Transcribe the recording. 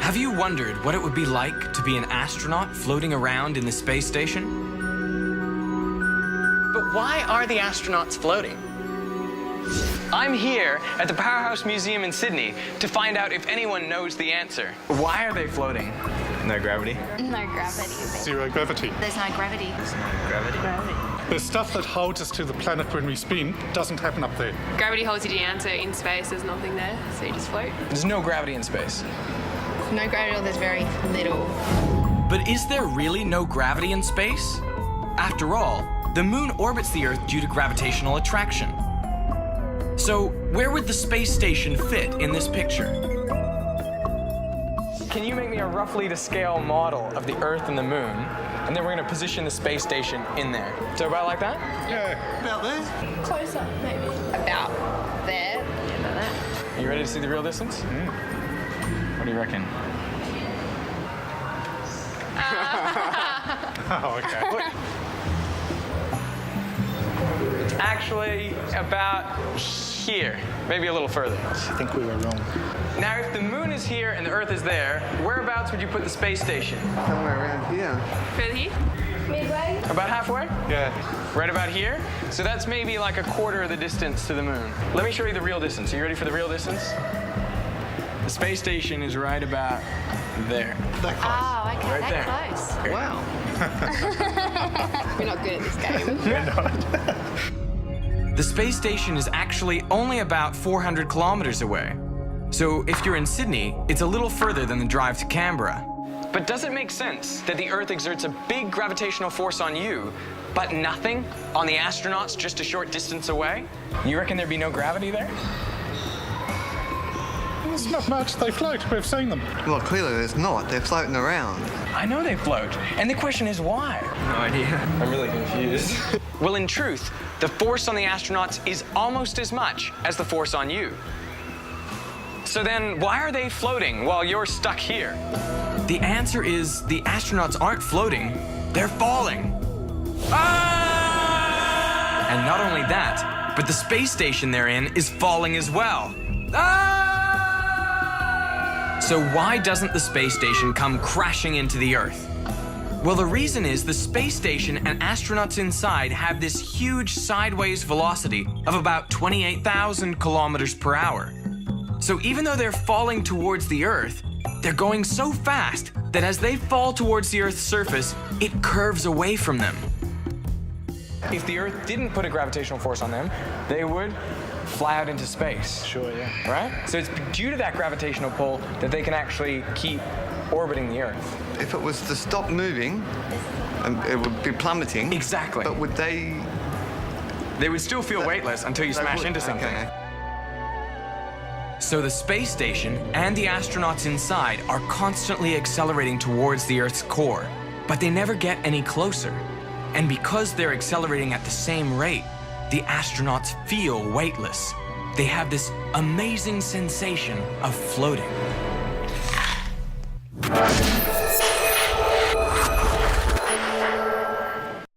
Have you wondered what it would be like to be an astronaut floating around in the space station? But why are the astronauts floating? I'm here at the Powerhouse Museum in Sydney to find out if anyone knows the answer. Why are they floating? No gravity. No gravity. Zero gravity. There's no gravity. The stuff that holds us to the planet when we spin doesn't happen up there. Gravity holds you down, so in space there's nothing there, so you just float. There's no gravity in space. No gravity, or there's very little. But is there really no gravity in space? After all, the moon orbits the Earth due to gravitational attraction. So, where would the space station fit in this picture? Can you make me a roughly to scale model of the Earth and the moon? And then we're going to position the space station in there. So about like that? Yeah, about there. Closer, maybe. About there. Yeah, about that. Are you ready to see the real distance? What do you reckon? Oh, okay. It's actually about here, maybe a little further. I think we were wrong. Now, if the moon is here and the Earth is there, whereabouts would you put the space station? Somewhere around here. Further here? Midway. About halfway? Yeah. Right about here? So that's maybe like a quarter of the distance to the moon. Let me show you the real distance. Are you ready for the real distance? The space station is right about there. That close. Oh, okay, Right there. that close. Wow. We're not good at this game. The space station is actually only about 400 kilometers away. So if you're in Sydney, it's a little further than the drive to Canberra. But does it make sense that the Earth exerts a big gravitational force on you, but nothing on the astronauts just a short distance away? You reckon there'd be no gravity there? There's not much. They float. We've seen them. Well, clearly there's not. They're floating around. I know they float. And the question is why? No idea. I'm really confused. Well, in truth, the force on the astronauts is almost as much as the force on you. So then, why are they floating while you're stuck here? The answer is the astronauts aren't floating, they're falling. Ah! And not only that, but the space station they're in is falling as well. Ah! So why doesn't the space station come crashing into the Earth? Well, the reason is the space station and astronauts inside have this huge sideways velocity of about 28,000 kilometers per hour. So even though they're falling towards the Earth, they're going so fast that as they fall towards the Earth's surface, it curves away from them. If the Earth didn't put a gravitational force on them, they would fly out into space. Sure, yeah. Right? So it's due to that gravitational pull that they can actually keep orbiting the Earth. If it was to stop moving, it would be plummeting. Exactly. But would they... They would still feel weightless until you they smash would- into something. Okay. So the space station and the astronauts inside are constantly accelerating towards the Earth's core, but they never get any closer. And because they're accelerating at the same rate, the astronauts feel weightless. They have this amazing sensation of floating.